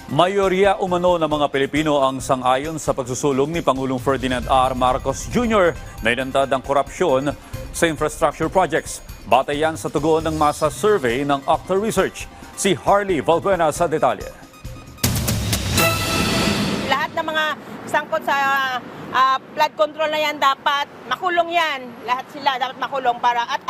Mayorya umano ng mga Pilipino ang sang-ayon sa pagsusulong ni Pangulong Ferdinand R. Marcos Jr. na inantad ang korupsyon sa infrastructure projects. Batay yan sa tugon ng masa survey ng Octa Research. Si Harley Valbuena sa detalye. Lahat ng mga sangkot sa flood control na yan dapat makulong yan. Lahat sila dapat makulong para at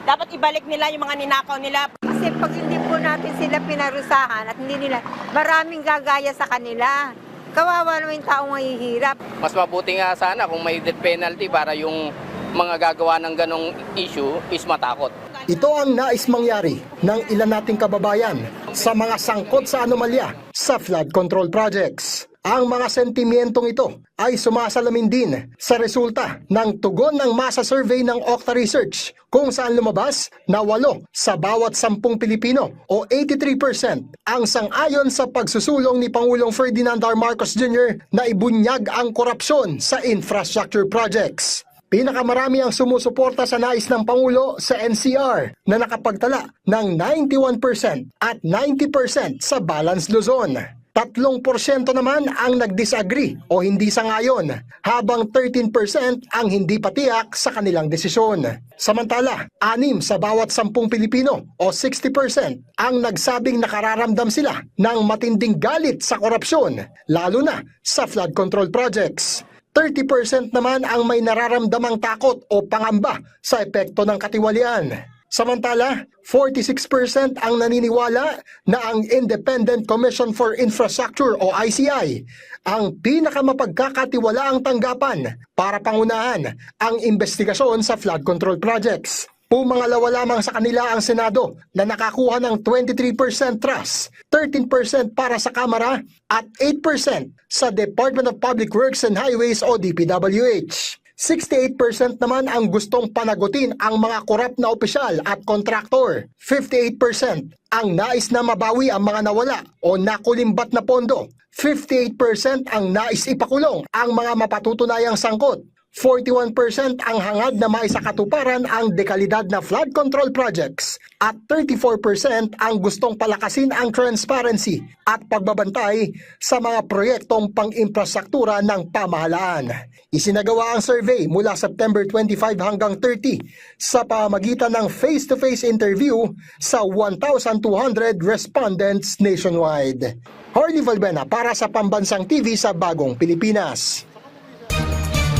dapat ibalik nila yung mga ninakaw nila. Kasi pag hindi po natin sila pinarusahan at hindi nila, maraming gagaya sa kanila. Kawawa naman yung taong mahihirap. Mas mabuti nga sana kung may death penalty para yung mga gagawa ng ganong issue is matakot. Ito ang nais mangyari ng ilan nating kababayan sa mga sangkot sa anomalya sa flood control projects. Ang mga sentimentong ito ay sumasalamin din sa resulta ng tugon ng masa survey ng Octa Research kung saan lumabas na 8 sa bawat 10 Pilipino o 83% ang sang-ayon sa pagsusulong ni Pangulong Ferdinand R. Marcos Jr. na ibunyag ang korupsyon sa infrastructure projects. Pinakamarami ang sumusuporta sa nais ng Pangulo sa NCR na nakapagtala ng 91% at 90% sa Balance Luzon. 3% naman ang nag-disagree o hindi sangayon, habang 13% ang hindi patiyak sa kanilang desisyon. Samantala, 6 sa bawat 10 Pilipino o 60% ang nagsabing nakararamdam sila ng matinding galit sa korupsyon, lalo na sa flood control projects. 30% naman ang may nararamdamang takot o pangamba sa epekto ng katiwalian. Samantala, 46% ang naniniwala na ang Independent Commission for Infrastructure o ICI ang pinakamapagkakatiwalaang tanggapan para pangunahan ang investigasyon sa flood control projects. Pumangalawa lamang sa kanila ang Senado na nakakuha ng 23% trust, 13% para sa Kamara at 8% sa Department of Public Works and Highways o DPWH. 68% naman ang gustong panagutin ang mga korap na opisyal at kontraktor. 58% ang nais na mabawi ang mga nawala o nakulimbat na pondo. 58% ang nais ipakulong ang mga mapatutunayang sangkot. 41% ang hangad na maisakatuparan ang dekalidad na flood control projects at 34% ang gustong palakasin ang transparency at pagbabantay sa mga proyektong pang-infrastruktura ng pamahalaan. Isinagawa ang survey mula September 25 hanggang 30 sa pamamagitan ng face-to-face interview sa 1,200 respondents nationwide. Harley Valbuena para sa Pambansang TV sa Bagong Pilipinas.